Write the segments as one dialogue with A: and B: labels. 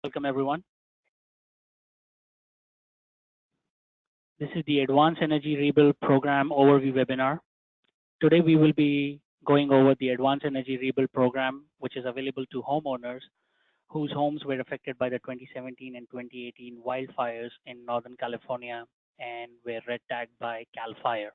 A: Welcome everyone. This is the Advanced Energy Rebuild Program Overview webinar. Today we will be going over the Advanced Energy Rebuild Program, which is available to homeowners whose homes were affected by the 2017 and 2018 wildfires in Northern California and were red tagged by CAL FIRE.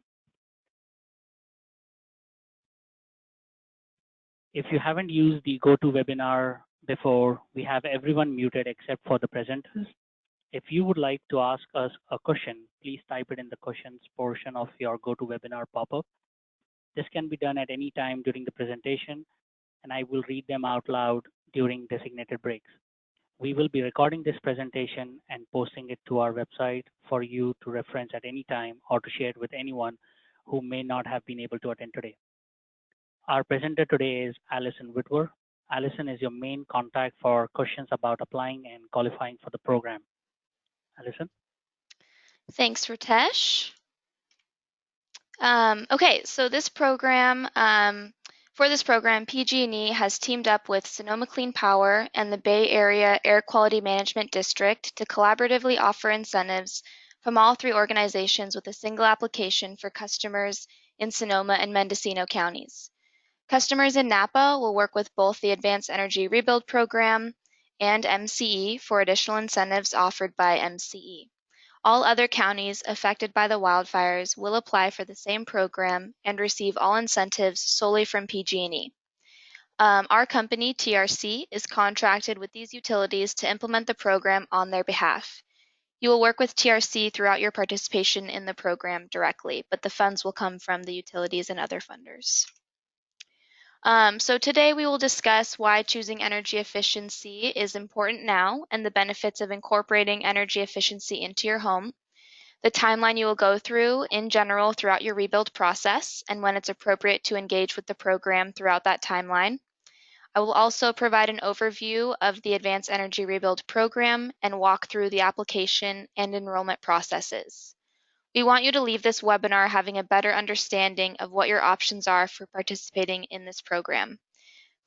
A: If you haven't used the GoToWebinar before, we have everyone muted except for the presenters. If you would like to ask us a question, please type it in the questions portion of your GoToWebinar pop-up. This can be done at any time during the presentation, and I will read them out loud during designated breaks. We will be recording this presentation and posting it to our website for you to reference at any time or to share it with anyone who may not have been able to attend today. Our presenter today is Allison Whitwer. Allison is your main contact for questions about applying and qualifying for the program. Allison?
B: Thanks, Ritesh. Okay, so for this program, PG&E has teamed up with Sonoma Clean Power and the Bay Area Air Quality Management District to collaboratively offer incentives from all three organizations with a single application for customers in Sonoma and Mendocino counties. Customers in Napa will work with both the Advanced Energy Rebuild Program and MCE for additional incentives offered by MCE. All other counties affected by the wildfires will apply for the same program and receive all incentives solely from PG&E. Our company, TRC, is contracted with these utilities to implement the program on their behalf. You will work with TRC throughout your participation in the program directly, but the funds will come from the utilities and other funders. So today we will discuss why choosing energy efficiency is important now and the benefits of incorporating energy efficiency into your home, the timeline you will go through in general throughout your rebuild process and when it's appropriate to engage with the program throughout that timeline. I will also provide an overview of the Advanced Energy Rebuild program and walk through the application and enrollment processes. We want you to leave this webinar having a better understanding of what your options are for participating in this program.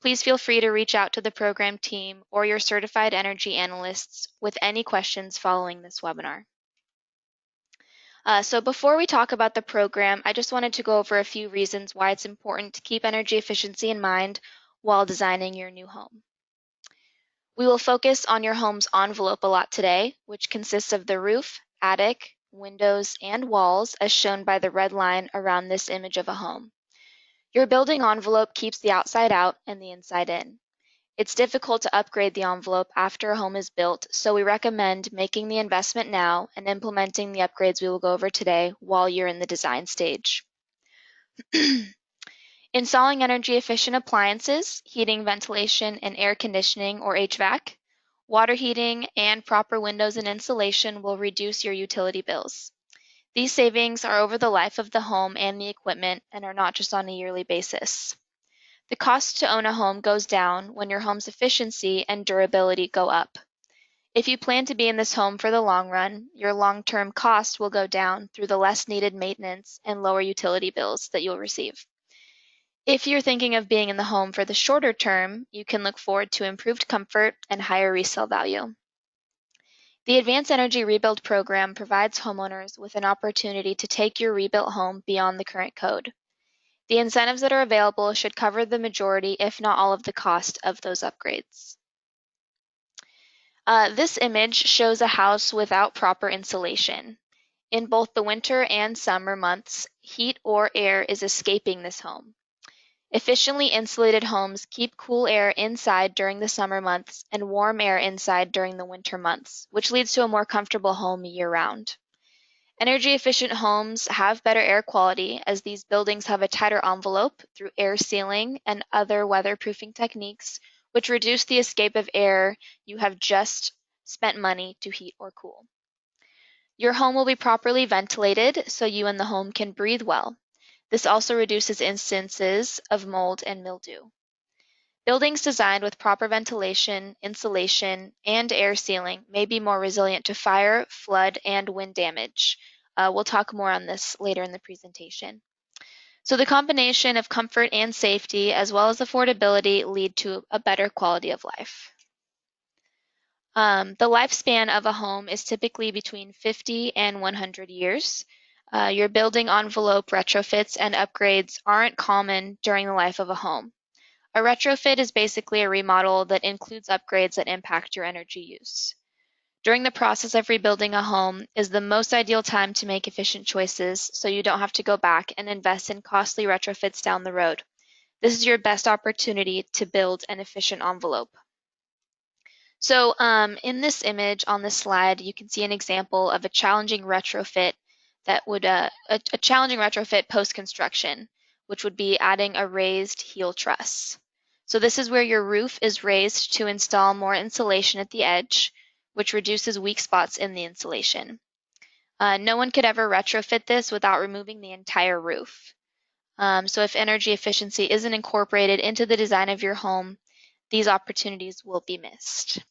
B: Please feel free to reach out to the program team or your certified energy analysts with any questions following this webinar. So before we talk about the program, I just wanted to go over a few reasons why it's important to keep energy efficiency in mind while designing your new home. We will focus on your home's envelope a lot today, which consists of the roof, attic, windows, and walls as shown by the red line around this image of a home. Your building envelope keeps the outside out and the inside in. It's difficult to upgrade the envelope after a home is built, so we recommend making the investment now and implementing the upgrades we will go over today while you're in the design stage. Installing energy efficient appliances, heating, ventilation, and air conditioning or HVAC, water heating, and proper windows and insulation will reduce your utility bills. These savings are over the life of the home and the equipment and are not just on a yearly basis. The cost to own a home goes down when your home's efficiency and durability go up. If you plan to be in this home for the long run, your long-term cost will go down through the less needed maintenance and lower utility bills that you'll receive. If you're thinking of being in the home for the shorter term, you can look forward to improved comfort and higher resale value. The Advanced Energy Rebuild program provides homeowners with an opportunity to take your rebuilt home beyond the current code. The incentives that are available should cover the majority, if not all, of the cost of those upgrades. This image shows a house without proper insulation. In both the winter and summer months, heat or air is escaping this home. Efficiently insulated homes keep cool air inside during the summer months and warm air inside during the winter months, which leads to a more comfortable home year-round. Energy-efficient homes have better air quality as these buildings have a tighter envelope through air sealing and other weatherproofing techniques, which reduce the escape of air you have just spent money to heat or cool. Your home will be properly ventilated so you and the home can breathe well. This also reduces instances of mold and mildew. Buildings designed with proper ventilation, insulation, and air sealing may be more resilient to fire, flood, and wind damage. We'll talk more on this later in the presentation. So the combination of comfort and safety, as well as affordability, lead to a better quality of life. The lifespan of a home is typically between 50 and 100 years. Your building envelope retrofits and upgrades aren't common during the life of a home. A retrofit is basically a remodel that includes upgrades that impact your energy use. During the process of rebuilding a home is the most ideal time to make efficient choices so you don't have to go back and invest in costly retrofits down the road. This is your best opportunity to build an efficient envelope. So in this image on this slide, you can see an example of a challenging retrofit that would a challenging retrofit post-construction, which would be adding a raised heel truss. So this is where your roof is raised to install more insulation at the edge, which reduces weak spots in the insulation. No one could ever retrofit this without removing the entire roof. So if energy efficiency isn't incorporated into the design of your home, these opportunities will be missed.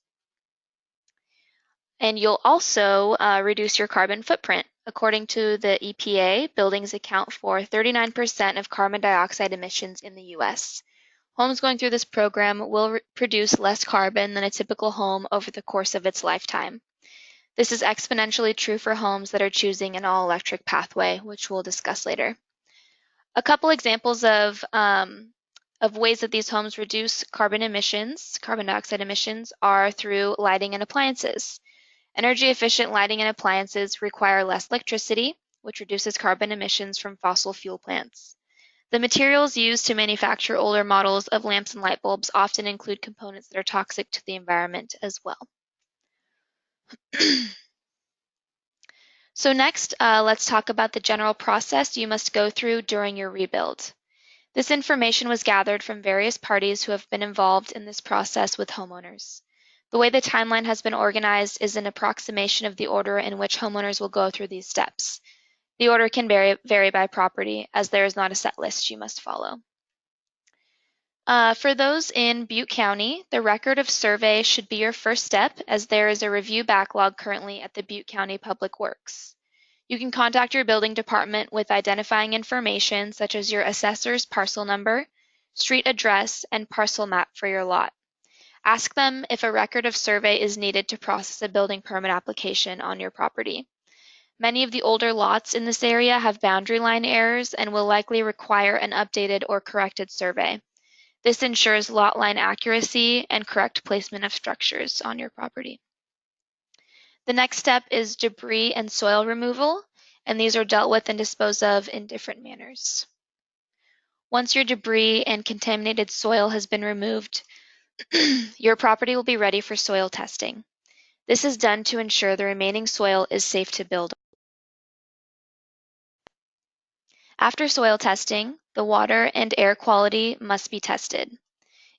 B: And you'll also reduce your carbon footprint. According to the EPA, buildings account for 39% of carbon dioxide emissions in the US. Homes going through this program will produce less carbon than a typical home over the course of its lifetime. This is exponentially true for homes that are choosing an all-electric pathway, which we'll discuss later. A couple examples of ways that these homes reduce carbon dioxide emissions, are through lighting and appliances. Energy-efficient lighting and appliances require less electricity, which reduces carbon emissions from fossil fuel plants. The materials used to manufacture older models of lamps and light bulbs often include components that are toxic to the environment as well. So next, let's talk about the general process you must go through during your rebuild. This information was gathered from various parties who have been involved in this process with homeowners. The way the timeline has been organized is an approximation of the order in which homeowners will go through these steps. The order can vary by property, as there is not a set list you must follow. For those in Butte County, the record of survey should be your first step, as there is a review backlog currently at the Butte County Public Works. You can contact your building department with identifying information such as your assessor's parcel number, street address, and parcel map for your lot. Ask them if a record of survey is needed to process a building permit application on your property. Many of the older lots in this area have boundary line errors and will likely require an updated or corrected survey. This ensures lot line accuracy and correct placement of structures on your property. The next step is debris and soil removal, and these are dealt with and disposed of in different manners. Once your debris and contaminated soil has been removed, your property will be ready for soil testing. This is done to ensure the remaining soil is safe to build. After soil testing, the water and air quality must be tested.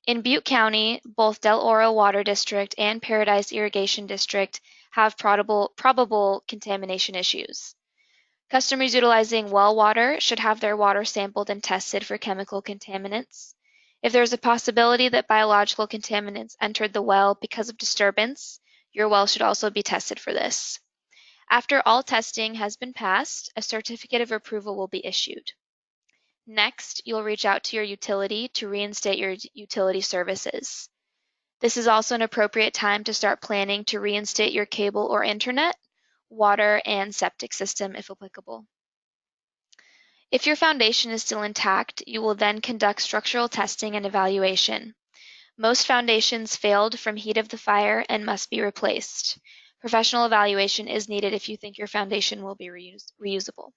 B: In Butte County, both Del Oro Water District and Paradise Irrigation District have probable contamination issues. Customers utilizing well water should have their water sampled and tested for chemical contaminants. If there is a possibility that biological contaminants entered the well because of disturbance, your well should also be tested for this. After all testing has been passed, a certificate of approval will be issued. Next, you'll reach out to your utility to reinstate your utility services. This is also an appropriate time to start planning to reinstate your cable or internet, water, and septic system if applicable. If your foundation is still intact, you will then conduct structural testing and evaluation. Most foundations failed from heat of the fire and must be replaced. Professional evaluation is needed if you think your foundation will be reusable.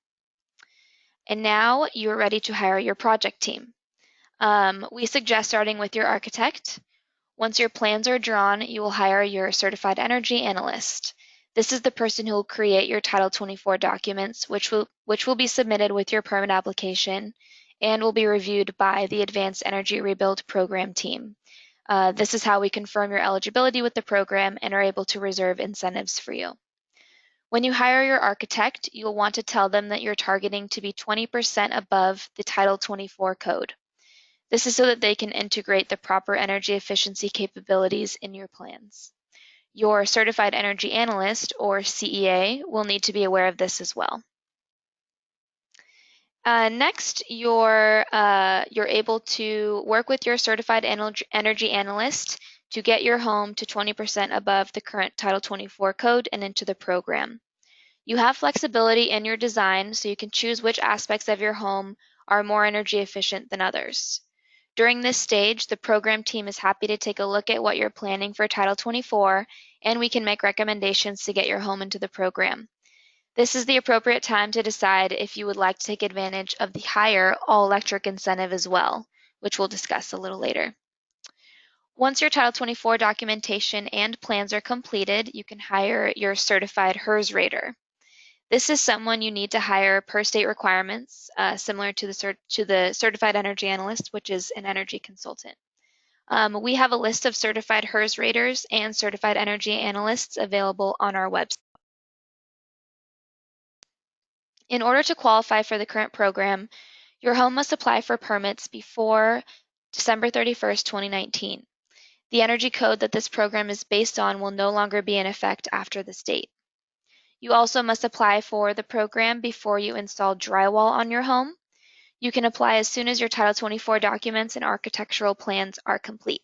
B: And now you are ready to hire your project team. We suggest starting with your architect. Once your plans are drawn, you will hire your certified energy analyst. This is the person who will create your Title 24 documents, which will be submitted with your permit application and will be reviewed by the Advanced Energy Rebuild Program team. This is how we confirm your eligibility with the program and are able to reserve incentives for you. When you hire your architect, you'll want to tell them that you're targeting to be 20% above the Title 24 code. This is so that they can integrate the proper energy efficiency capabilities in your plans. Your Certified Energy Analyst, or CEA, will need to be aware of this as well. Next, you're able to work with your Certified Energy Analyst to get your home to 20% above the current Title 24 code and into the program. You have flexibility in your design, so you can choose which aspects of your home are more energy efficient than others. During this stage, the program team is happy to take a look at what you're planning for Title 24, and we can make recommendations to get your home into the program. This is the appropriate time to decide if you would like to take advantage of the higher all-electric incentive as well, which we'll discuss a little later. Once your Title 24 documentation and plans are completed, you can hire your certified HERS rater. This is someone you need to hire per state requirements, similar to the Certified Energy Analyst, which is an energy consultant. We have a list of certified HERS raters and certified energy analysts available on our website. In order to qualify for the current program, your home must apply for permits before December 31st, 2019. The energy code that this program is based on will no longer be in effect after this date. You also must apply for the program before you install drywall on your home. You can apply as soon as your Title 24 documents and architectural plans are complete.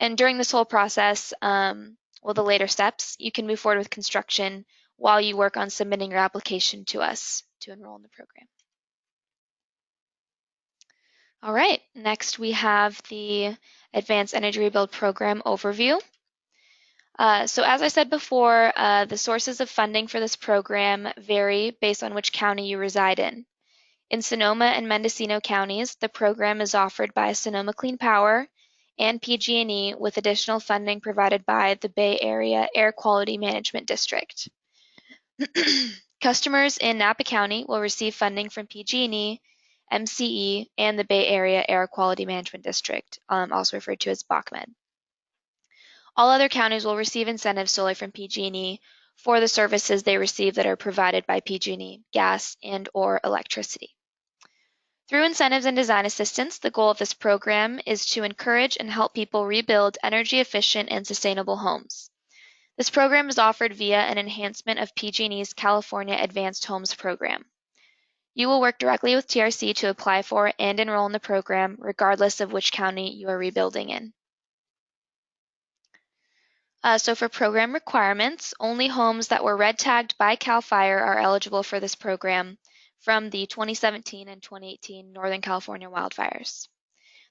B: And during this whole process, the later steps, you can move forward with construction while you work on submitting your application to us to enroll in the program. All right, next we have the Advanced Energy Rebuild Program overview. So as I said before, the sources of funding for this program vary based on which county you reside in. In Sonoma and Mendocino counties, the program is offered by Sonoma Clean Power and PG&E with additional funding provided by the Bay Area Air Quality Management District. Customers in Napa County will receive funding from PG&E, MCE, and the Bay Area Air Quality Management District, also referred to as BACMed. All other counties will receive incentives solely from PG&E for the services they receive that are provided by PG&E, gas and/or electricity. Through incentives and design assistance, the goal of this program is to encourage and help people rebuild energy-efficient and sustainable homes. This program is offered via an enhancement of PG&E's California Advanced Homes program. You will work directly with TRC to apply for and enroll in the program, regardless of which county you are rebuilding in. So for program requirements, only homes that were red tagged by CAL FIRE are eligible for this program from the 2017 and 2018 Northern California wildfires.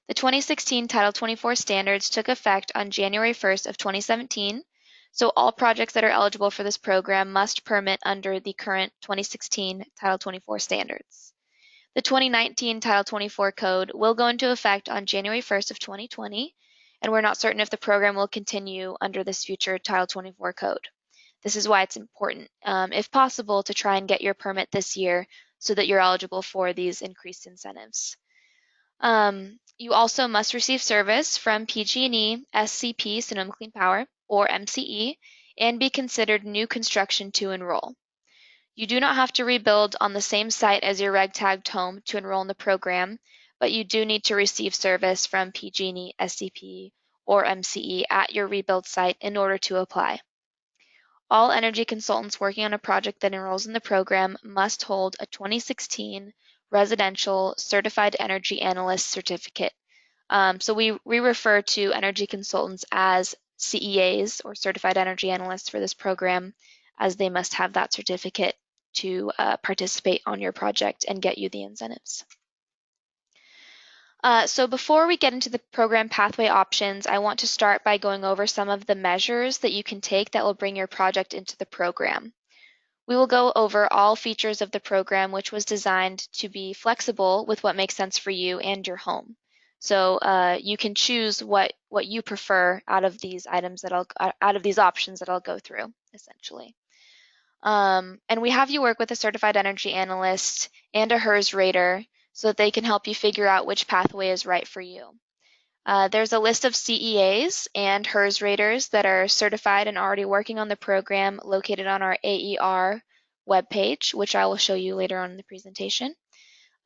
B: The 2016 Title 24 standards took effect on January 1st of 2017, so all projects that are eligible for this program must permit under the current 2016 Title 24 standards. The 2019 Title 24 code will go into effect on January 1st of 2020, and we're not certain if the program will continue under this future Title 24 code. This is why it's important, if possible, to try and get your permit this year so that you're eligible for these increased incentives. You also must receive service from PG&E, SCP, Sonoma Clean Power, or MCE, and be considered new construction to enroll. You do not have to rebuild on the same site as your reg-tagged home to enroll in the program, but you do need to receive service from PG&E, SCP, or MCE at your rebuild site in order to apply. All energy consultants working on a project that enrolls in the program must hold a 2016 Residential Certified Energy Analyst certificate. So we refer to energy consultants as CEAs, or Certified Energy Analysts, for this program, as they must have that certificate to participate on your project and get you the incentives. So before we get into the program pathway options, I want to start by going over some of the measures that you can take that will bring your project into the program. We will go over all features of the program, which was designed to be flexible with what makes sense for you and your home. So you can choose what you prefer out of these items out of these options that I'll go through, essentially. And we have you work with a certified energy analyst and a HERS rater so that they can help you figure out which pathway is right for you. There's a list of CEAs and HERS raters that are certified and already working on the program located on our AER webpage, which I will show you later on in the presentation.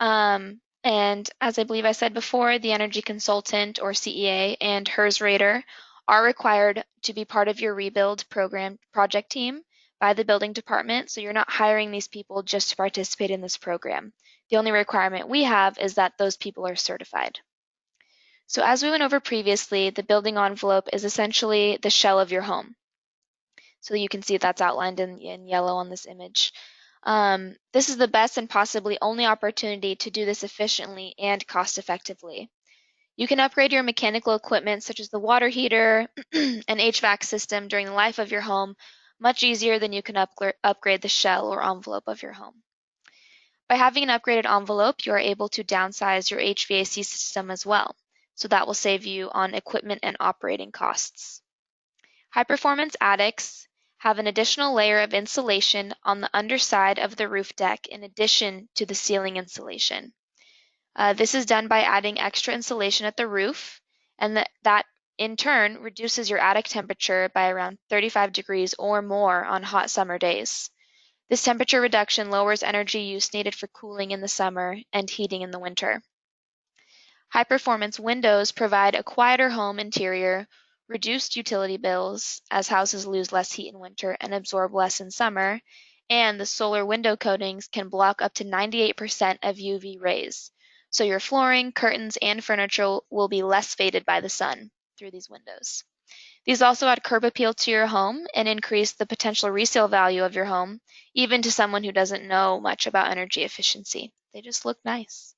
B: And as I believe I said before, the energy consultant, or CEA, and HERS rater are required to be part of your rebuild program project team by the building department, so you're not hiring these people just to participate in this program. The only requirement we have is that those people are certified. So as we went over previously, the building envelope is essentially the shell of your home. So you can see that's outlined in yellow on this image. This is the best and possibly only opportunity to do this efficiently and cost effectively. You can upgrade your mechanical equipment such as the water heater and HVAC system during the life of your home much easier than you can upgrade the shell or envelope of your home. By having an upgraded envelope, you are able to downsize your HVAC system as well, so that will save you on equipment and operating costs. High-performance attics have an additional layer of insulation on the underside of the roof deck in addition to the ceiling insulation. This is done by adding extra insulation at the roof, and that in turn reduces your attic temperature by around 35 degrees or more on hot summer days. This temperature reduction lowers energy use needed for cooling in the summer and heating in the winter. High-performance windows provide a quieter home interior, reduced utility bills as houses lose less heat in winter and absorb less in summer, and the solar window coatings can block up to 98% of UV rays. So your flooring, curtains, and furniture will be less faded by the sun through these windows. These also add curb appeal to your home and increase the potential resale value of your home, even to someone who doesn't know much about energy efficiency. They just look nice.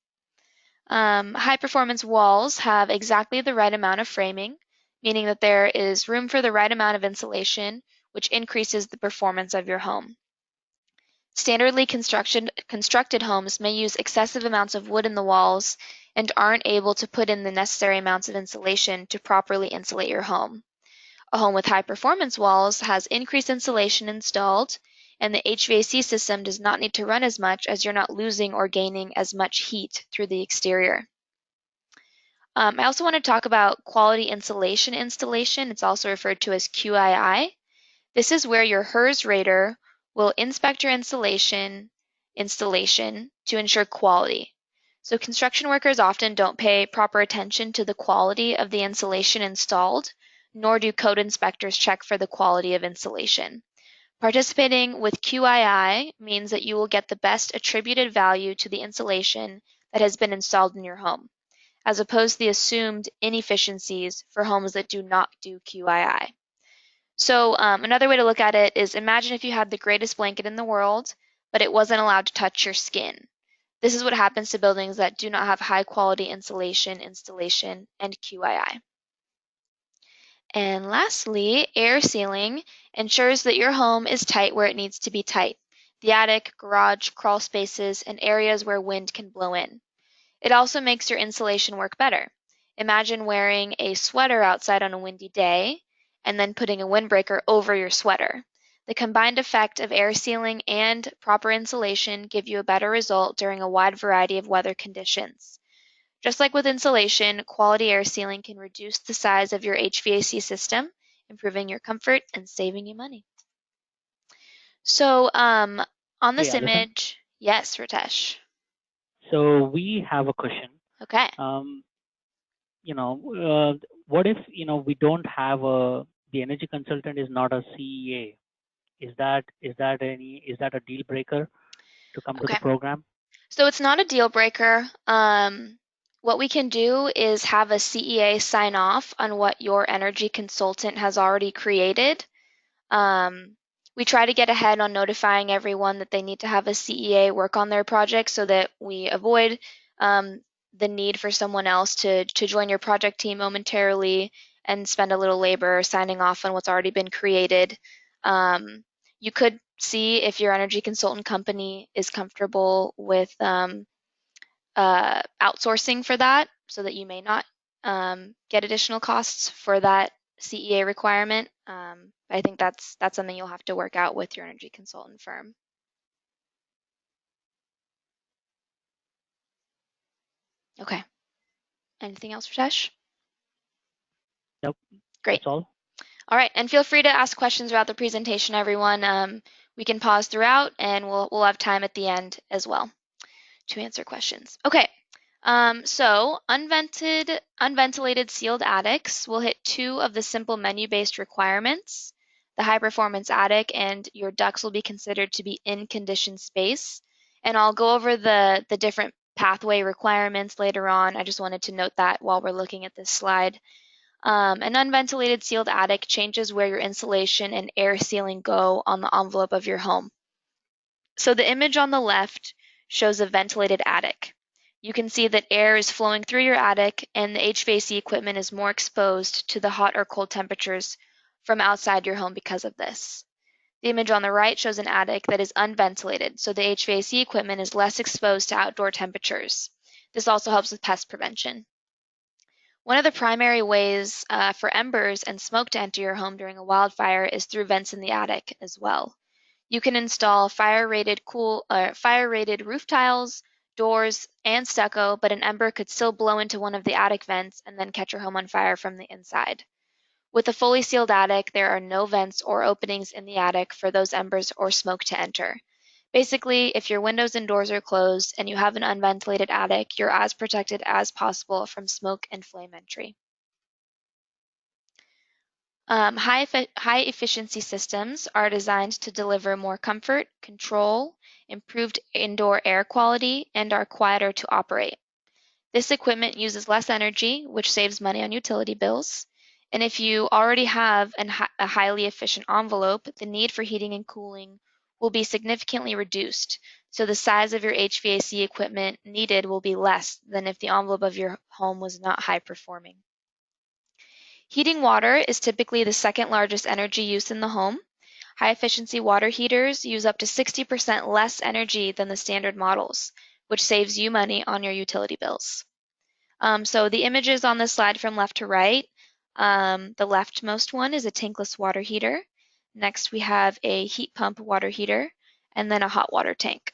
B: High performance walls have exactly the right amount of framing, meaning that there is room for the right amount of insulation, which increases the performance of your home. Standardly constructed homes may use excessive amounts of wood in the walls and aren't able to put in the necessary amounts of insulation to properly insulate your home. A home with high-performance walls has increased insulation installed, and the HVAC system does not need to run as much as you're not losing or gaining as much heat through the exterior. I also want to talk about quality insulation installation. It's also referred to as QII. This is where your HERS rater will inspect your installation to ensure quality. So construction workers often don't pay proper attention to the quality of the insulation installed, nor do code inspectors check for the quality of insulation. Participating with QII means that you will get the best attributed value to the insulation that has been installed in your home, as opposed to the assumed inefficiencies for homes that do not do QII. So another way to look at it is imagine if you had the greatest blanket in the world, but it wasn't allowed to touch your skin. This is what happens to buildings that do not have high quality insulation, installation, and QII. And lastly, air sealing ensures that your home is tight where it needs to be tight. The attic, garage, crawl spaces, and areas where wind can blow in. It also makes your insulation work better. Imagine wearing a sweater outside on a windy day and then putting a windbreaker over your sweater. The combined effect of air sealing and proper insulation give you a better result during a wide variety of weather conditions. Just like with insulation, quality air sealing can reduce the size of your HVAC system, improving your comfort and saving you money. So on
A: Hey,
B: this
A: Allison.
B: image, yes, Ritesh.
A: So we have a question.
B: Okay.
A: Um, what if, we don't have the energy consultant is not a CEA? Is that a deal breaker to come to the
B: Okay.
A: program?
B: So it's not a deal breaker. What we can do is have a CEA sign off on what your energy consultant has already created. Um, we try to get ahead on notifying everyone that they need to have a CEA work on their project so that we avoid the need for someone else to join your project team momentarily and spend a little labor signing off on what's already been created. You could see if your energy consultant company is comfortable with outsourcing for that so that you may not get additional costs for that CEA requirement. I think that's something you'll have to work out with your energy consultant firm. Okay. Anything else, Ritesh?
A: Nope,
B: Great.
A: that's all.
B: All right, and feel free to ask questions throughout the presentation, everyone. We can pause throughout, and we'll have time at the end as well to answer questions. Okay, so unventilated sealed attics will hit two of the simple menu-based requirements. The high-performance attic and your ducts will be considered to be in conditioned space. And I'll go over the different pathway requirements later on. I just wanted to note that while we're looking at this slide. An unventilated sealed attic changes where your insulation and air sealing go on the envelope of your home. So the image on the left shows a ventilated attic. You can see that air is flowing through your attic and the HVAC equipment is more exposed to the hot or cold temperatures from outside your home because of this. The image on the right shows an attic that is unventilated, so the HVAC equipment is less exposed to outdoor temperatures. This also helps with pest prevention. One of the primary ways for embers and smoke to enter your home during a wildfire is through vents in the attic as well. You can install fire-rated roof tiles, doors, and stucco, but an ember could still blow into one of the attic vents and then catch your home on fire from the inside. With a fully sealed attic, there are no vents or openings in the attic for those embers or smoke to enter. Basically, if your windows and doors are closed and you have an unventilated attic, you're as protected as possible from smoke and flame entry. High efficiency systems are designed to deliver more comfort, control, improved indoor air quality, and are quieter to operate. This equipment uses less energy, which saves money on utility bills. And if you already have a highly efficient envelope, the need for heating and cooling will be significantly reduced. So the size of your HVAC equipment needed will be less than if the envelope of your home was not high performing. Heating water is typically the second largest energy use in the home. High efficiency water heaters use up to 60% less energy than the standard models, which saves you money on your utility bills. So the images on this slide from left to right, the leftmost one is a tankless water heater. Next we have a heat pump water heater, and then a hot water tank.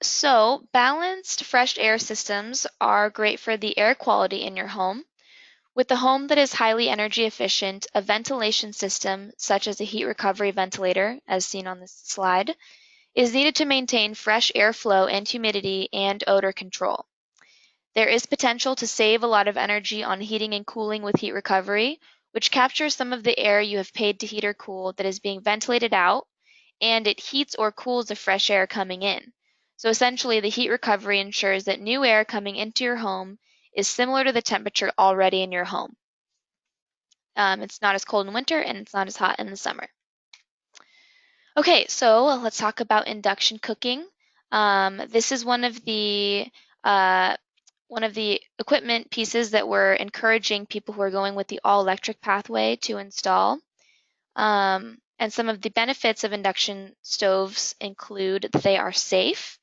B: So balanced fresh air systems are great for the air quality in your home. With a home that is highly energy efficient, a ventilation system, such as a heat recovery ventilator, as seen on this slide, is needed to maintain fresh airflow and humidity and odor control. There is potential to save a lot of energy on heating and cooling with heat recovery, which captures some of the air you have paid to heat or cool that is being ventilated out, and it heats or cools the fresh air coming in. So essentially, the heat recovery ensures that new air coming into your home is similar to the temperature already in your home. It's not as cold in winter and it's not as hot in the summer. Okay, so let's talk about induction cooking. This is one of the equipment pieces that we're encouraging people who are going with the all-electric pathway to install. And some of the benefits of induction stoves include that they are safe.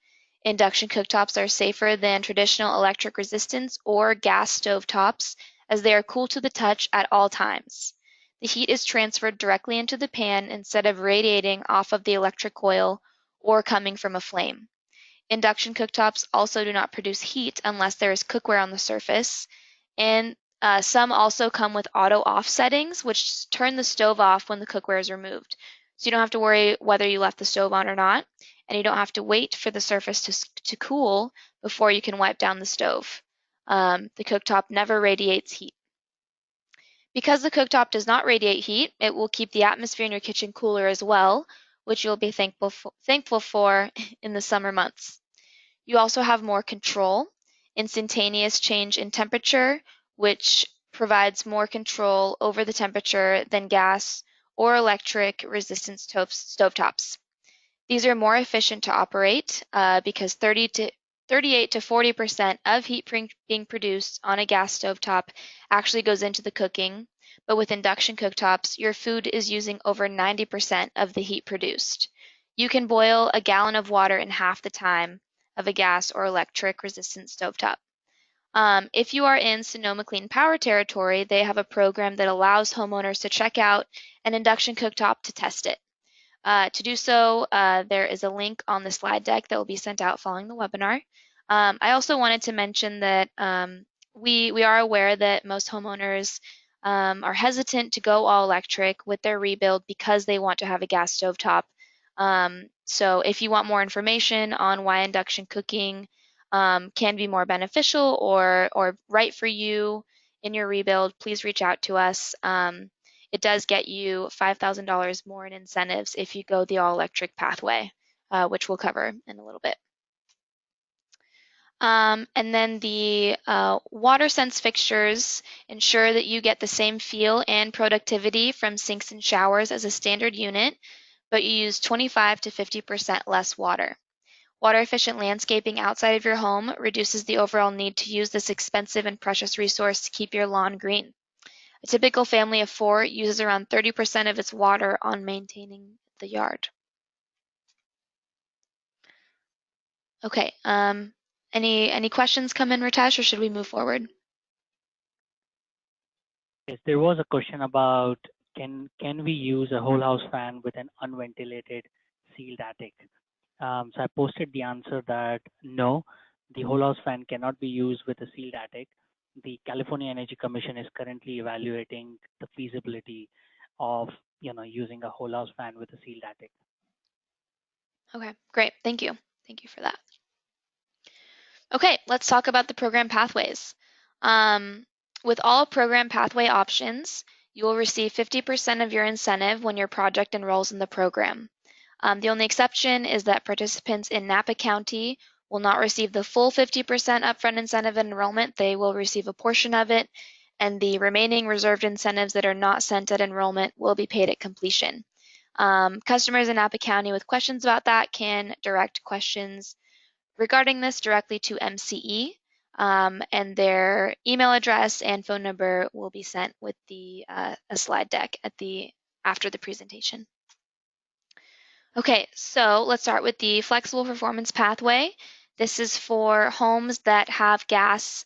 B: Induction cooktops are safer than traditional electric resistance or gas stove tops as they are cool to the touch at all times. The heat is transferred directly into the pan instead of radiating off of the electric coil or coming from a flame. Induction cooktops also do not produce heat unless there is cookware on the surface, and some also come with auto off settings, which turn the stove off when the cookware is removed. So you don't have to worry whether you left the stove on or not, and you don't have to wait for the surface to cool before you can wipe down the stove. The cooktop never radiates heat. Because the cooktop does not radiate heat, it will keep the atmosphere in your kitchen cooler as well, which you'll be thankful for in the summer months. You also have more control, instantaneous change in temperature, which provides more control over the temperature than gas or electric resistance stovetops. These are more efficient to operate because 38 to 40% of heat being produced on a gas stovetop actually goes into the cooking, but with induction cooktops, your food is using over 90% of the heat produced. You can boil a gallon of water in half the time of a gas or electric resistant stovetop. If you are in Sonoma Clean Power territory, they have a program that allows homeowners to check out an induction cooktop to test it. To do so, there is a link on the slide deck that will be sent out following the webinar. I also wanted to mention that we are aware that most homeowners are hesitant to go all electric with their rebuild because they want to have a gas stovetop. So if you want more information on why induction cooking can be more beneficial or right for you in your rebuild, please reach out to us. It does get you $5,000 more in incentives if you go the all-electric pathway. which we'll cover in a little bit. And then the water sense fixtures ensure that you get the same feel and productivity from sinks and showers as a standard unit, but you use 25 to 50% less water. Water efficient landscaping outside of your home reduces the overall need to use this expensive and precious resource to keep your lawn green. A typical family of 4 uses around 30% of its water on maintaining the yard. Okay, any questions come in, Ritesh, or should we move forward?
A: Yes, there was a question about can we use a whole house fan with an unventilated sealed attic? So I posted the answer that no, the whole house fan cannot be used with a sealed attic. The California Energy Commission is currently evaluating the feasibility of using a whole house fan with a sealed attic.
B: Okay, great. Thank you. Thank you for that. Okay, let's talk about the program pathways. With all program pathway options, you will receive 50% of your incentive when your project enrolls in the program. The only exception is that participants in Napa County will not receive the full 50% upfront incentive enrollment. They will receive a portion of it, and the remaining reserved incentives that are not sent at enrollment will be paid at completion. Customers in Napa County with questions about that can direct questions regarding this directly to MCE, and their email address and phone number will be sent with a slide deck after the presentation. Okay, so let's start with the flexible performance pathway. This is for homes that have gas,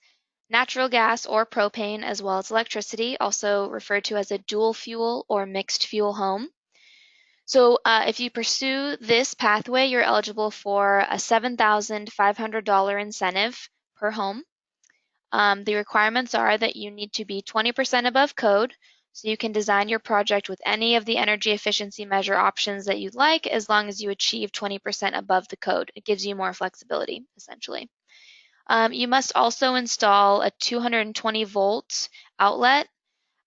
B: natural gas or propane, as well as electricity, also referred to as a dual fuel or mixed fuel home. So if you pursue this pathway, you're eligible for a $7,500 incentive per home. The requirements are that you need to be 20% above code, so you can design your project with any of the energy efficiency measure options that you'd like, as long as you achieve 20% above the code. It gives you more flexibility, essentially. You must also install a 220 volt outlet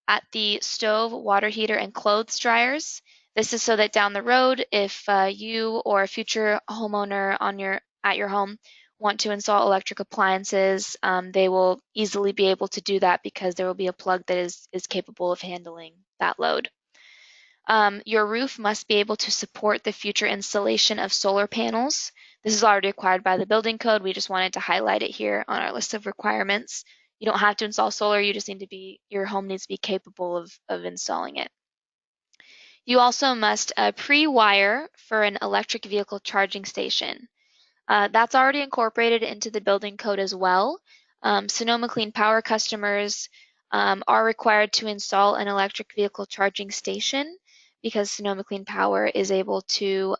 B: at the stove, water heater, and clothes dryers. This is so that down the road, if you or a future homeowner at your home want to install electric appliances, they will easily be able to do that because there will be a plug that is capable of handling that load. Your roof must be able to support the future installation of solar panels. This is already required by the building code. We just wanted to highlight it here on our list of requirements. You don't have to install solar, you just need to your home needs to be capable of installing it. You also must pre-wire for an electric vehicle charging station. That's already incorporated into the building code as well. Sonoma Clean Power customers are required to install an electric vehicle charging station because Sonoma Clean Power is able to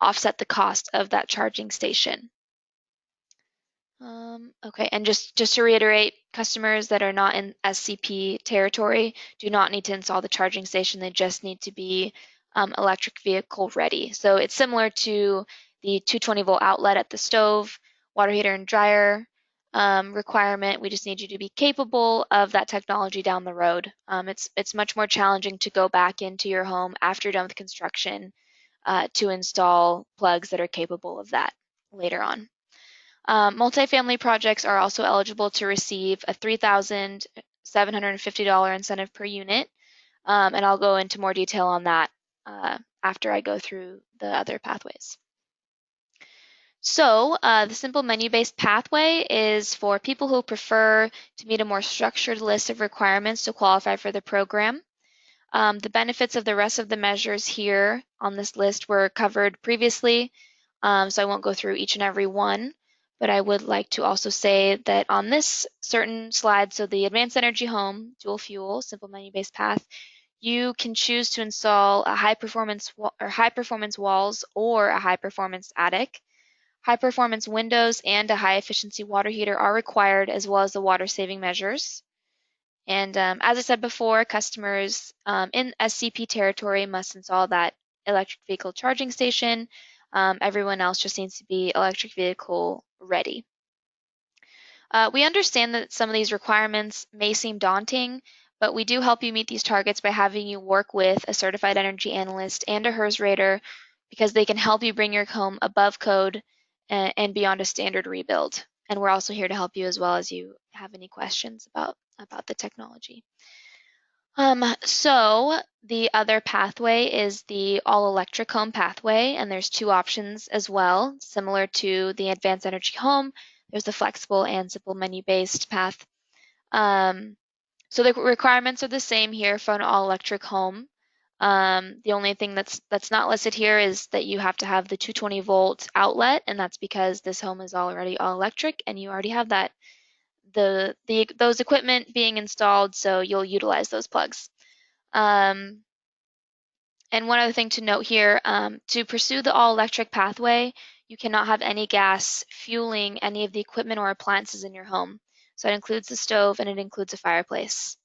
B: offset the cost of that charging station. Okay, and just to reiterate, customers that are not in SCP territory do not need to install the charging station. They just need to be electric vehicle ready. So it's similar to the 220 volt outlet at the stove, water heater and dryer requirement. We just need you to be capable of that technology down the road. It's much more challenging to go back into your home after you're done with construction to install plugs that are capable of that later on. Multifamily projects are also eligible to receive a $3,750 incentive per unit, and I'll go into more detail on that after I go through the other pathways. So the simple menu-based pathway is for people who prefer to meet a more structured list of requirements to qualify for the program. The benefits of the rest of the measures here on this list were covered previously, so I won't go through each and every one. But I would like to also say that on this certain slide, so the Advanced Energy Home, dual fuel, simple menu-based path, you can choose to install a high-performance walls or a high-performance attic. High-performance windows and a high-efficiency water heater are required, as well as the water-saving measures. And as I said before, customers in SCP territory must install that electric vehicle charging station. Everyone else just needs to be electric vehicle ready. We understand that some of these requirements may seem daunting, but we do help you meet these targets by having you work with a certified energy analyst and a HERS rater because they can help you bring your home above code and beyond a standard rebuild. And we're also here to help you as well as you have any questions about the technology. So the other pathway is the all-electric home pathway, and there's two options as well, similar to the advanced energy home. There's the flexible and simple menu-based path. So the requirements are the same here for an all-electric home. The only thing that's not listed here is that you have to have the 220-volt outlet, and that's because this home is already all electric, and you already have that those equipment being installed, so you'll utilize those plugs. And one other thing to note here, to pursue the all-electric pathway, you cannot have any gas fueling any of the equipment or appliances in your home. So it includes the stove and it includes a fireplace.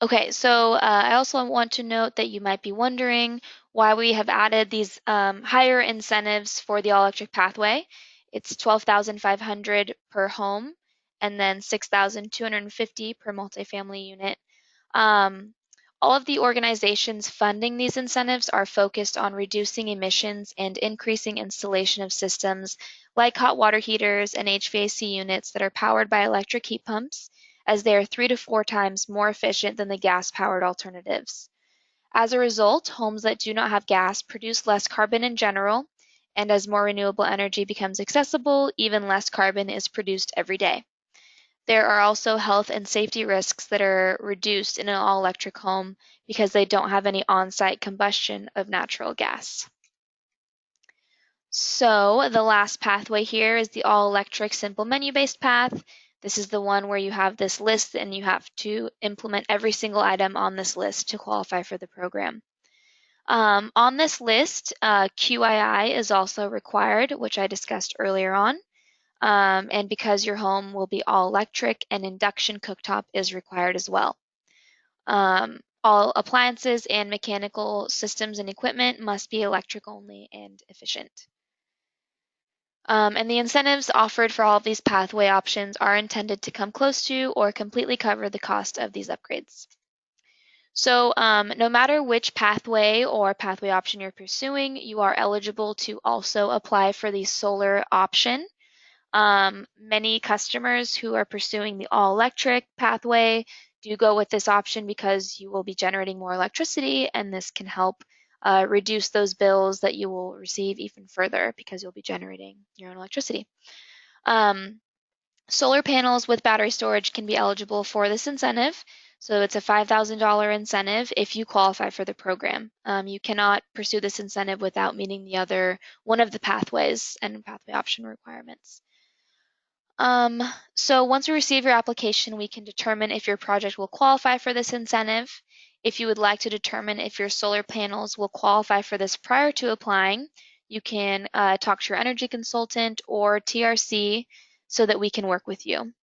B: Okay, so I also want to note that you might be wondering why we have added these higher incentives for the all-electric pathway. It's $12,500 per home and then $6,250 per multifamily unit. All of the organizations funding these incentives are focused on reducing emissions and increasing installation of systems like hot water heaters and HVAC units that are powered by electric heat pumps, as they are 3 to 4 times more efficient than the gas-powered alternatives. As a result, homes that do not have gas produce less carbon in general, and as more renewable energy becomes accessible, even less carbon is produced every day. There are also health and safety risks that are reduced in an all-electric home because they don't have any on-site combustion of natural gas. So the last pathway here is the all-electric simple menu-based path. This is the one where you have this list and you have to implement every single item on this list to qualify for the program. On this list, QII is also required, which I discussed earlier on. And because your home will be all electric, an induction cooktop is required as well. All appliances and mechanical systems and equipment must be electric only and efficient. And the incentives offered for all of these pathway options are intended to come close to or completely cover the cost of these upgrades. So no matter which pathway or pathway option you're pursuing, you are eligible to also apply for the solar option. Many customers who are pursuing the all-electric pathway do go with this option because you will be generating more electricity, and this can help reduce those bills that you will receive even further because you'll be generating your own electricity. Solar panels with battery storage can be eligible for this incentive. So it's a $5,000 incentive if you qualify for the program. You cannot pursue this incentive without meeting one of the pathways and pathway option requirements. So once we receive your application, we can determine if your project will qualify for this incentive. If you would like to determine if your solar panels will qualify for this prior to applying, you can talk to your energy consultant or TRC so that we can work with you.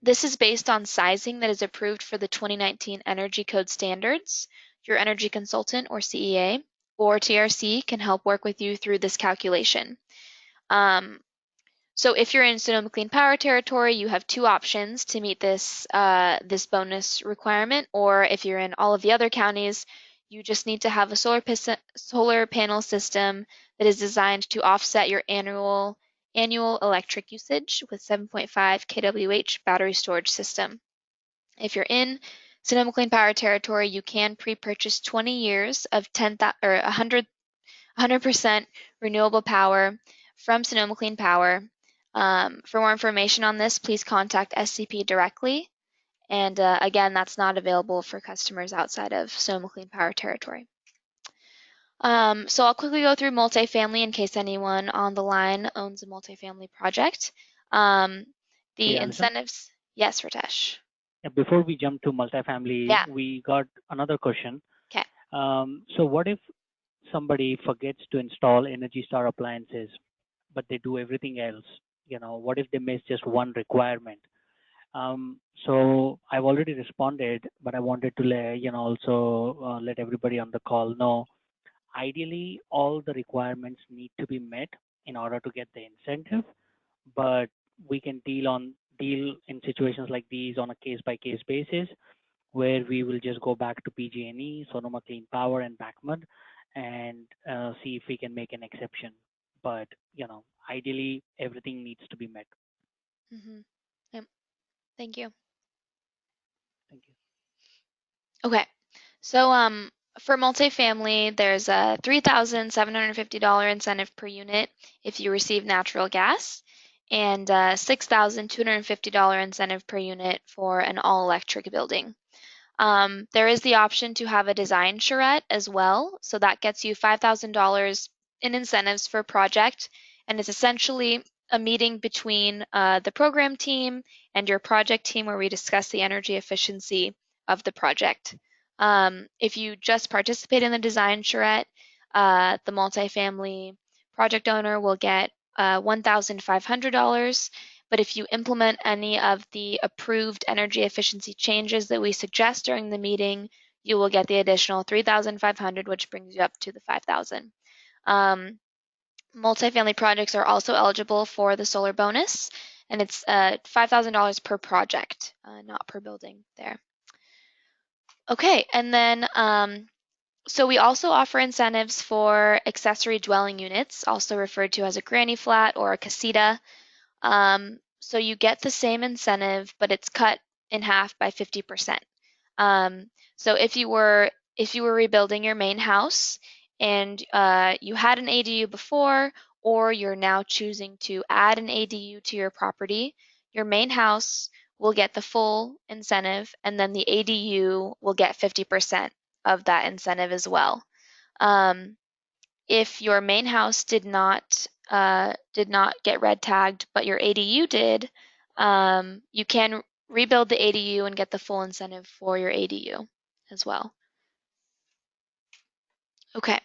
B: This is based on sizing that is approved for the 2019 Energy Code standards. Your energy consultant or CEA or TRC can help work with you through this calculation. So if you're in Sonoma Clean Power territory, you have two options to meet this bonus requirement, or if you're in all of the other counties, you just need to have a solar panel system that is designed to offset your annual electric usage with 7.5 kWh battery storage system. If you're in Sonoma Clean Power territory, you can pre-purchase 20 years of 100% renewable power from Sonoma Clean Power. For more information on this, please contact SCP directly. And again, that's not available for customers outside of Sonoma Clean Power territory. So I'll quickly go through multifamily in case anyone on the line owns a multifamily project. The incentives, yes, Ritesh.
A: Before we jump to multifamily, we got another question.
B: Okay.
A: So what if somebody forgets to install Energy Star appliances, but they do everything else? What if they miss just one requirement? So I've already responded, but I wanted to let everybody on the call know. Ideally, all the requirements need to be met in order to get the incentive, but we can deal in situations like these on a case by case basis, where we will just go back to PG&E, Sonoma Clean Power, and BACMUD, and see if we can make an exception. But ideally, everything needs to be met.
B: Mm-hmm. Yep. Thank you.
A: Thank you.
B: Okay. So for multifamily, there's a $3,750 incentive per unit if you receive natural gas, and $6,250 incentive per unit for an all-electric building. There is the option to have a design charrette as well, so that gets you $5,000 in incentives for a project, and it's essentially a meeting between the program team and your project team where we discuss the energy efficiency of the project. If you just participate in the design charrette, the multifamily project owner will get $1,500, but if you implement any of the approved energy efficiency changes that we suggest during the meeting, you will get the additional 3,500, which brings you up to the 5,000. Multifamily projects are also eligible for the solar bonus, and it's $5,000 per project, not per building there. Okay, and then so we also offer incentives for accessory dwelling units, also referred to as a granny flat or a casita. So you get the same incentive, but it's cut in half by 50%. So if you were rebuilding your main house and you had an ADU before, or you're now choosing to add an ADU to your property, your main house will get the full incentive, and then the ADU will get 50% of that incentive as well. Um, if your main house did not get red tagged, but your ADU did, you can rebuild the ADU and get the full incentive for your ADU as well. Okay.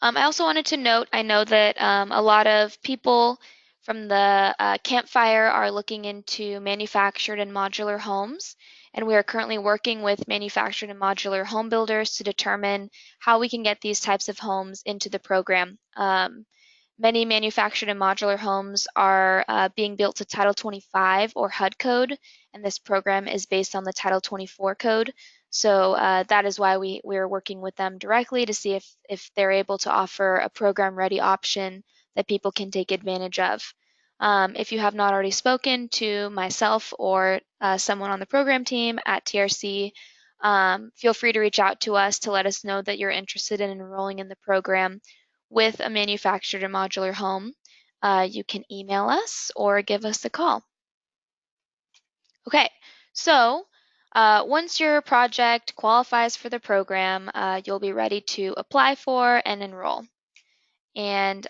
B: I also wanted to note, I know that a lot of people from the campfire are looking into manufactured and modular homes, and we are currently working with manufactured and modular home builders to determine how we can get these types of homes into the program. Many manufactured and modular homes are being built to Title 25 or HUD code, and this program is based on the Title 24 code. So that is why we're working with them directly to see if they're able to offer a program-ready option that people can take advantage of. If you have not already spoken to myself or someone on the program team at TRC, feel free to reach out to us to let us know that you're interested in enrolling in the program with a manufactured and modular home. You can email us or give us a call. Okay, so once your project qualifies for the program, you'll be ready to apply for and enroll. And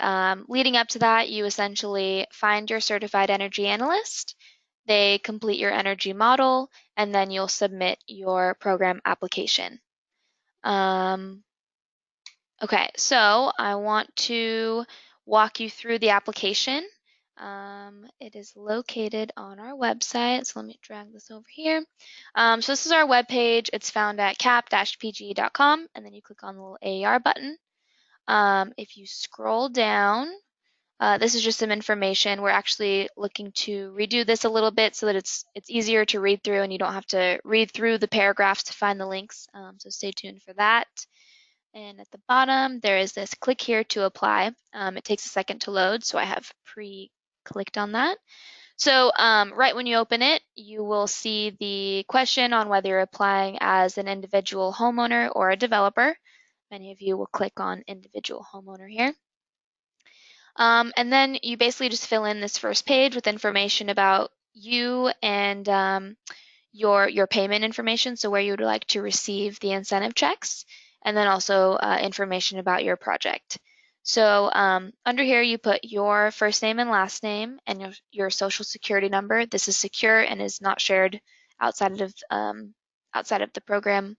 B: leading up to that, you essentially find your certified energy analyst. They complete your energy model, and then you'll submit your program application. Okay, so I want to walk you through the application. It is located on our website, so let me drag this over here. So this is our webpage. It's found at cap-pg.com, and then you click on the little AER button. If you scroll down, this is just some information. We're actually looking to redo this a little bit so that it's easier to read through and you don't have to read through the paragraphs to find the links. So stay tuned for that. And at the bottom, there is this click here to apply. It takes a second to load, so I have pre-clicked on that. So right when you open it, you will see the question on whether you're applying as an individual homeowner or a developer. Many of you will click on individual homeowner here. And then you basically just fill in this first page with information about you and your payment information, so where you would like to receive the incentive checks, and then also information about your project. So under here, you put your first name and last name and your social security number. This is secure and is not shared outside of the program.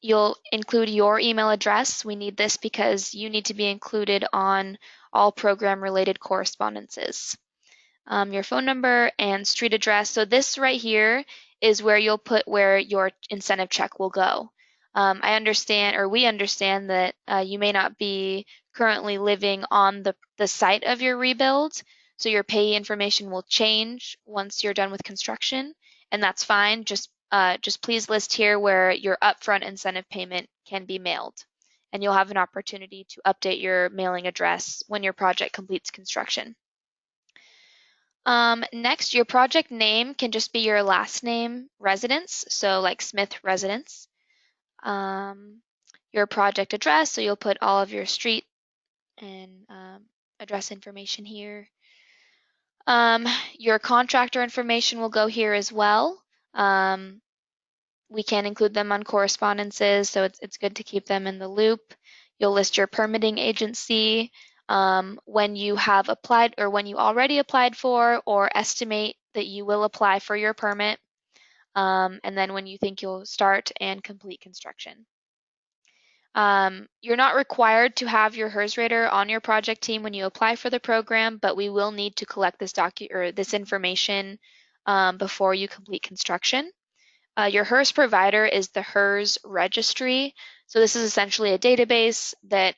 B: You'll include your email address. We need this because you need to be included on all program-related correspondences. Your phone number and street address. So this right here is where you'll put where your incentive check will go. I understand, or we understand, that you may not be currently living on the site of your rebuild, so your pay information will change once you're done with construction, and that's fine. Just please list here where your upfront incentive payment can be mailed, and you'll have an opportunity to update your mailing address when your project completes construction. Next, your project name can just be your last name residence, so like Smith Residence. Your project address, so you'll put all of your street and address information here. Your contractor information will go here as well. We can include them on correspondences, so it's good to keep them in the loop. You'll list your permitting agency, when you have applied or when you already applied for or estimate that you will apply for your permit, and then when you think you'll start and complete construction. You're not required to have your HERS rater on your project team when you apply for the program, but we will need to collect this information before you complete construction. Your HERS provider is the HERS registry. So this is essentially a database that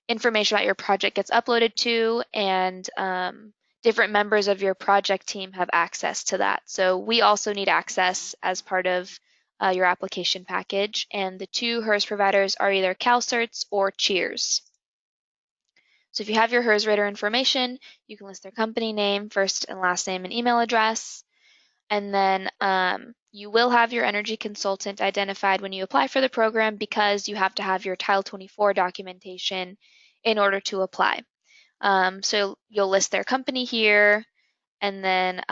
B: information about your project gets uploaded to, and different members of your project team have access to that. So we also need access as part of your application package, and the two HERS providers are either CalCerts or Cheers. So if you have your HERS rater information, you can list their company name, first and last name, and email address. And then you will have your energy consultant identified when you apply for the program, because you have to have your Title 24 documentation in order to apply. So you'll list their company here, and then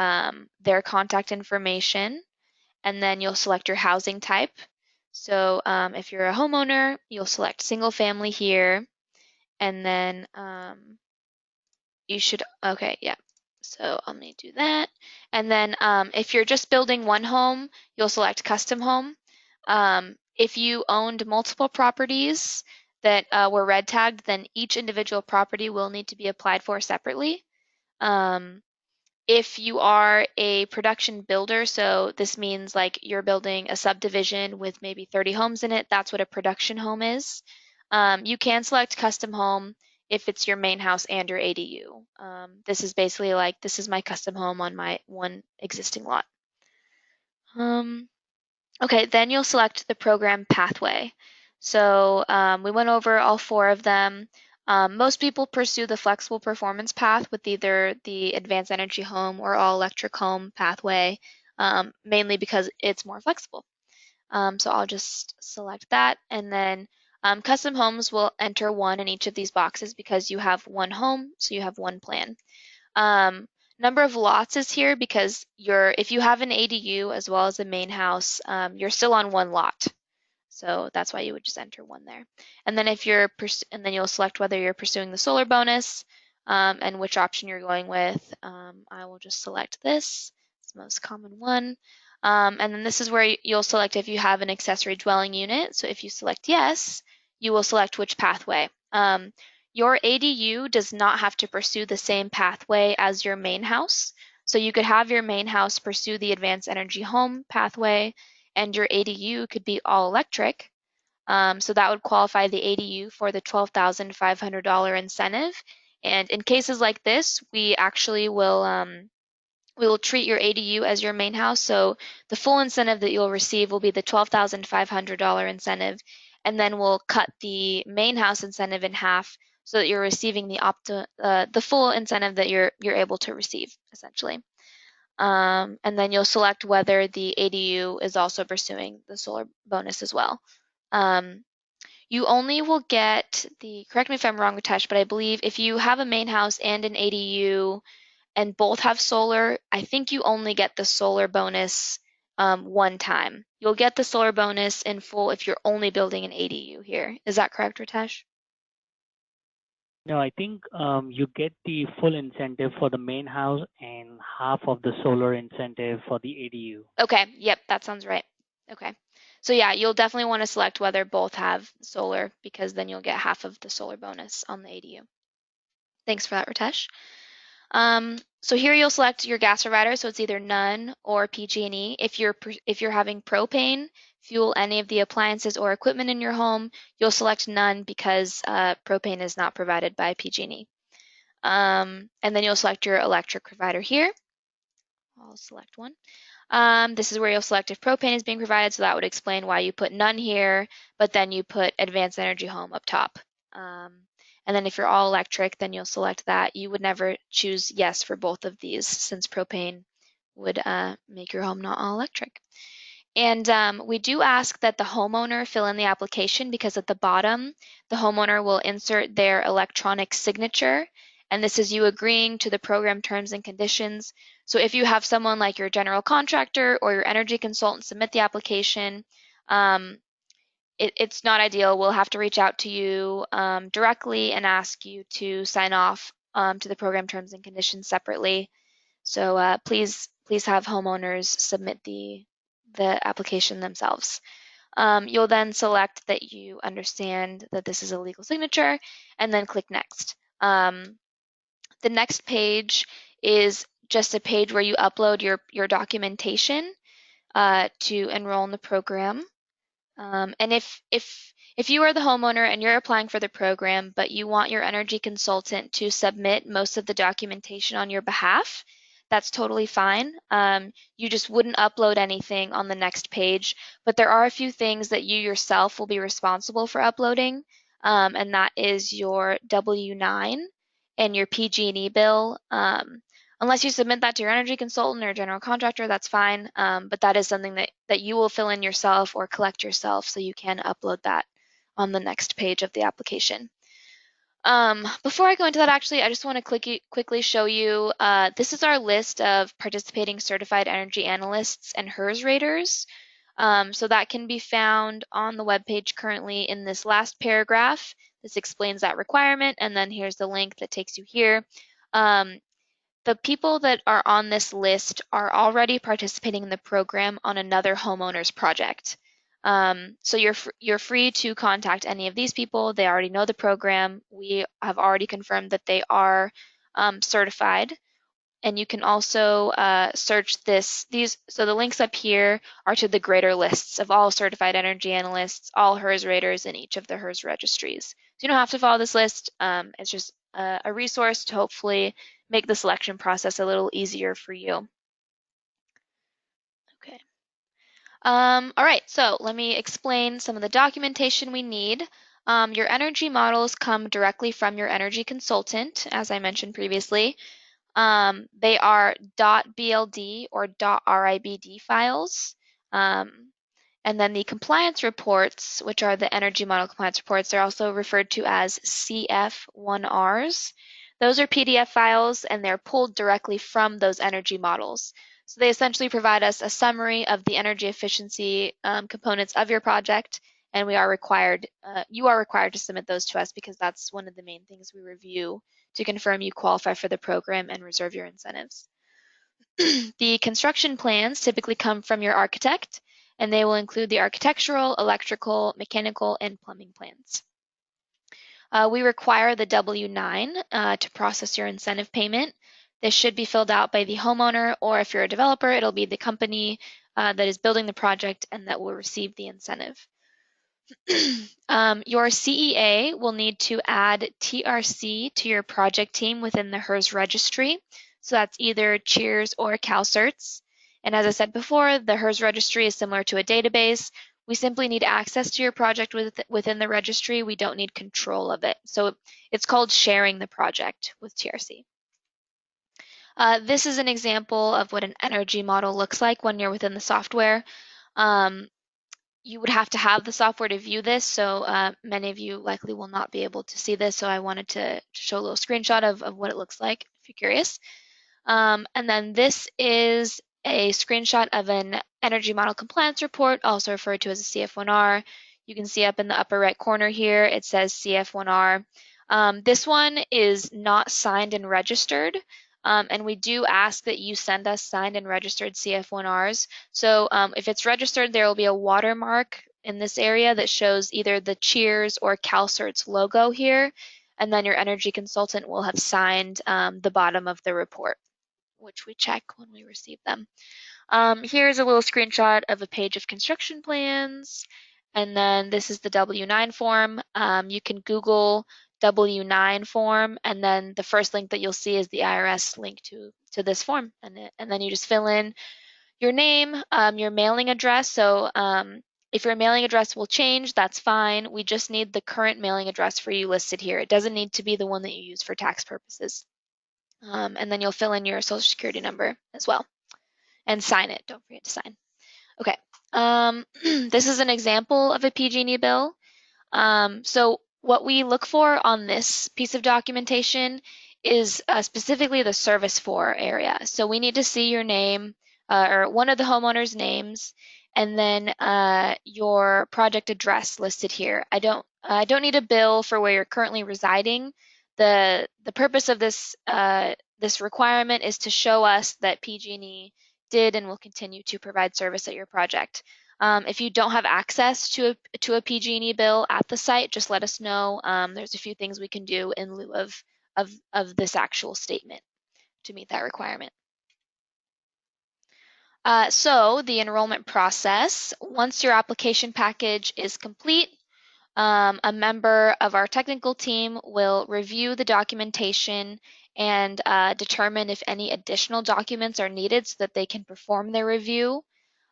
B: their contact information, and then you'll select your housing type. So if you're a homeowner, you'll select single family here, and then you should, okay, yeah. So let me do that. And then if you're just building one home, you'll select custom home. If you owned multiple properties that were red tagged, then each individual property will need to be applied for separately. If you are a production builder, so this means like you're building a subdivision with maybe 30 homes in it, that's what a production home is. You can select custom home if it's your main house and your ADU. This is basically like, this is my custom home on my one existing lot. Okay, then you'll select the program pathway. So we went over all four of them. Most people pursue the flexible performance path with either the advanced energy home or all electric home pathway, mainly because it's more flexible. So I'll just select that, and then custom homes will enter one in each of these boxes because you have one home, so you have one plan. Number of lots is here because if you have an ADU as well as a main house, you're still on one lot. So that's why you would just enter one there. And then and then you'll select whether you're pursuing the solar bonus and which option you're going with. I will just select this. It's the most common one. And then this is where you'll select if you have an accessory dwelling unit. So if you select yes, you will select which pathway. Your ADU does not have to pursue the same pathway as your main house. So you could have your main house pursue the advanced energy home pathway, and your ADU could be all electric. So that would qualify the ADU for the $12,500 incentive. And in cases like this, we actually we will treat your ADU as your main house. So the full incentive that you'll receive will be the $12,500 incentive, and then we'll cut the main house incentive in half so that you're receiving the full incentive that you're able to receive, essentially. And then you'll select whether the ADU is also pursuing the solar bonus as well. You only will get correct me if I'm wrong, Ritesh, but I believe if you have a main house and an ADU and both have solar, I think you only get the solar bonus one time. You'll get the solar bonus in full if you're only building an ADU here. Is that correct, Ritesh?
A: No, I think you get the full incentive for the main house and half of the solar incentive for the ADU.
B: Okay, yep, that sounds right. Okay. So yeah, you'll definitely want to select whether both have solar, because then you'll get half of the solar bonus on the ADU. Thanks for that, Ritesh. So here you'll select your gas provider, so it's either none or PG&E. If you're having propane fuel any of the appliances or equipment in your home, you'll select none because propane is not provided by PG&E. And then you'll select your electric provider here. I'll select one. This is where you'll select if propane is being provided, so that would explain why you put none here, but then you put advanced energy home up top. And then if you're all electric, then you'll select that. You would never choose yes for both of these since propane would make your home not all electric. And we do ask that the homeowner fill in the application because at the bottom, the homeowner will insert their electronic signature. And this is you agreeing to the program terms and conditions. So if you have someone like your general contractor or your energy consultant submit the application, it's not ideal. We'll have to reach out to you directly and ask you to sign off to the program terms and conditions separately. So please have homeowners submit the application themselves. You'll then select that you understand that this is a legal signature and then click next. The next page is just a page where you upload your documentation to enroll in the program. And if you are the homeowner and you're applying for the program, but you want your energy consultant to submit most of the documentation on your behalf, that's totally fine. You just wouldn't upload anything on the next page, but there are a few things that you yourself will be responsible for uploading, and that is your W-9 and your PG&E bill. Unless you submit that to your energy consultant or general contractor, that's fine. But that is something that you will fill in yourself or collect yourself, so you can upload that on the next page of the application. Before I go into that, actually, I just want to quickly show you, this is our list of participating certified energy analysts and HERS raters. So that can be found on the webpage currently in this last paragraph. This explains that requirement, and then here's the link that takes you here. The people that are on this list are already participating in the program on another homeowner's project. So you're free to contact any of these people. They already know the program. We have already confirmed that they are certified. And you can also search so the links up here are to the greater lists of all certified energy analysts, all HERS raters in each of the HERS registries. So you don't have to follow this list. It's just a resource to hopefully make the selection process a little easier for you. Okay. All right, so let me explain some of the documentation we need. Your energy models come directly from your energy consultant, as I mentioned previously. They are .bld or .ribd files. And then the compliance reports, which are the energy model compliance reports, are also referred to as CF1Rs. Those are PDF files, and they're pulled directly from those energy models. So they essentially provide us a summary of the energy efficiency components of your project, and you are required to submit those to us because that's one of the main things we review to confirm you qualify for the program and reserve your incentives. The construction plans typically come from your architect, and they will include the architectural, electrical, mechanical, and plumbing plans. We require the W-9 to process your incentive payment. This should be filled out by the homeowner, or if you're a developer, it'll be the company that is building the project and that will receive the incentive. Your CEA will need to add TRC to your project team within the HERS registry. So that's either Cheers or CalCerts. And as I said before, the HERS registry is similar to a database. We simply need access to your project within the registry. We don't need control of it. So it's called sharing the project with TRC. This is an example of what an energy model looks like when you're within the software. You would have to have the software to view this, so many of you likely will not be able to see this, so I wanted to show a little screenshot of what it looks like if you're curious. And then this is a screenshot of an energy model compliance report, also referred to as a CF1R. You can see up in the upper right corner here, it says CF1R. This one is not signed and registered. And we do ask that you send us signed and registered CF1Rs. So if it's registered, there will be a watermark in this area that shows either the Cheers or CalCerts logo here. And then your energy consultant will have signed the bottom of the report, which we check when we receive them. Here's a little screenshot of a page of construction plans. And then this is the W-9 form. You can Google W-9 form, and then the first link that you'll see is the IRS link to this form. And then you just fill in your name, your mailing address. So if your mailing address will change, that's fine. We just need the current mailing address for you listed here. It doesn't need to be the one that you use for tax purposes. And then you'll fill in your social security number as well and sign it. Don't forget to sign. Okay. This is an example of a PG&E bill. So what we look for on this piece of documentation is specifically the service for area. So we need to see your name or one of the homeowner's names, and then your project address listed here. I don't need a bill for where you're currently residing. The purpose of this requirement is to show us that PG&E did and will continue to provide service at your project. If you don't have access to a PG&E bill at the site, just let us know. There's a few things we can do in lieu of this actual statement to meet that requirement. So the enrollment process, once your application package is complete, a member of our technical team will review the documentation and determine if any additional documents are needed so that they can perform their review.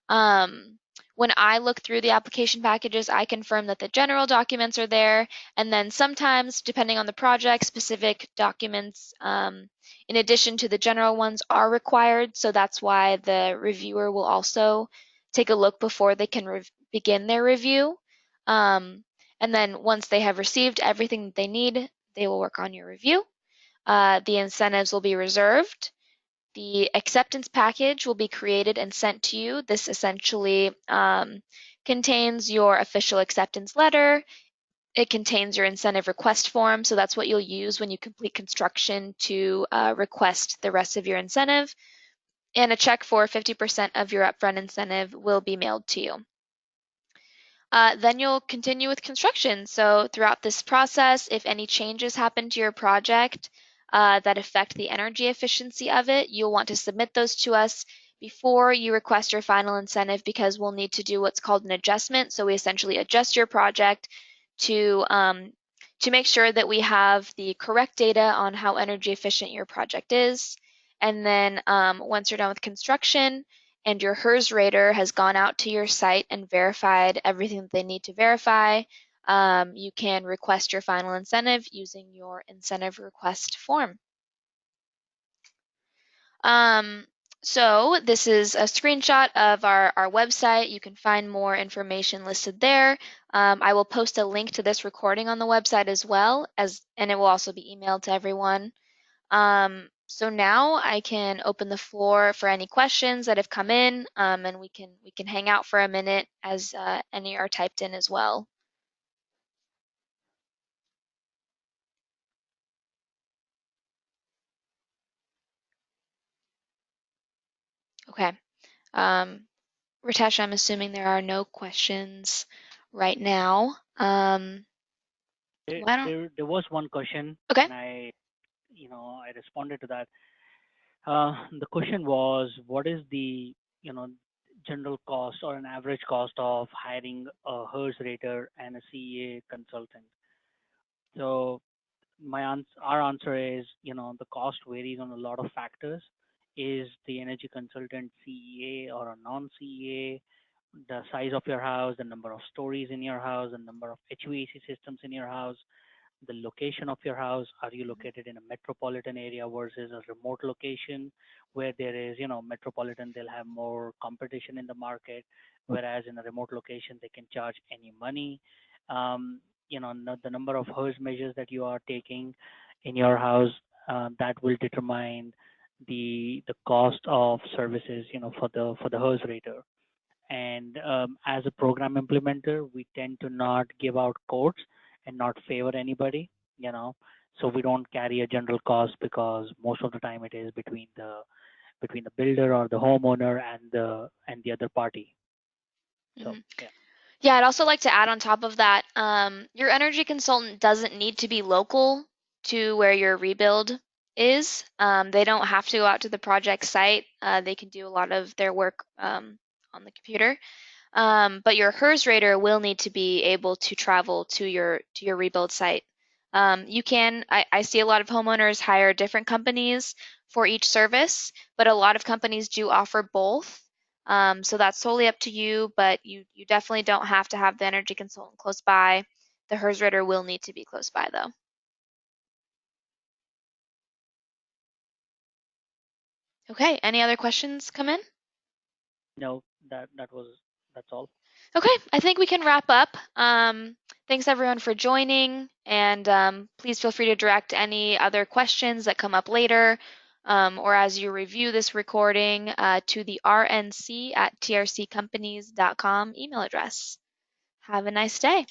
B: When I look through the application packages, I confirm that the general documents are there, and then sometimes, depending on the project, specific documents in addition to the general ones are required, so that's why the reviewer will also take a look before they can begin their review. And then once they have received everything that they need, they will work on your review. The incentives will be reserved. The acceptance package will be created and sent to you. This essentially contains your official acceptance letter. It contains your incentive request form, so that's what you'll use when you complete construction to request the rest of your incentive. And a check for 50% of your upfront incentive will be mailed to you. Then you'll continue with construction. So throughout this process, if any changes happen to your project that affect the energy efficiency of it, you'll want to submit those to us before you request your final incentive, because we'll need to do what's called an adjustment. So we essentially adjust your project to make sure that we have the correct data on how energy efficient your project is. And then once you're done with construction, and your HERS rater has gone out to your site and verified everything that they need to verify, you can request your final incentive using your incentive request form. So this is a screenshot of our website. You can find more information listed there. I will post a link to this recording on the website as well, and it will also be emailed to everyone. So now I can open the floor for any questions that have come in, and we can hang out for a minute as any are typed in as well. Okay. Ritesh, I'm assuming there are no questions right now. Why don't?
A: There was one question,
B: Okay.
A: and I responded to that. The question was, what is the, general cost or an average cost of hiring a HERS rater and a CEA consultant? So our answer is, the cost varies on a lot of factors. Is the energy consultant CEA or a non-CEA? The size of your house, the number of stories in your house, the number of HVAC systems in your house, the location of your house. Are you located in a metropolitan area versus a remote location where there is, metropolitan, they'll have more competition in the market, whereas in a remote location, they can charge any money. The number of HERS measures that you are taking in your house, that will determine the cost of services, for the HERS rater. And as a program implementer, we tend to not give out quotes and not favor anybody, so we don't carry a general cost, because most of the time it is between the builder or the homeowner and the other party. So yeah.
B: Yeah, I'd also like to add on top of that, your energy consultant doesn't need to be local to where your rebuild is. They don't have to go out to the project site. They can do a lot of their work on the computer. But your HERS rater will need to be able to travel to your rebuild site. I see a lot of homeowners hire different companies for each service, but a lot of companies do offer both. So that's solely up to you, but you definitely don't have to have the energy consultant close by. The HERS writer will need to be close by though. Okay, any other questions come in?
A: No, that's all.
B: Okay, I think we can wrap up. Thanks everyone for joining, and please feel free to direct any other questions that come up later or as you review this recording to the rnc@trccompanies.com email address. Have a nice day.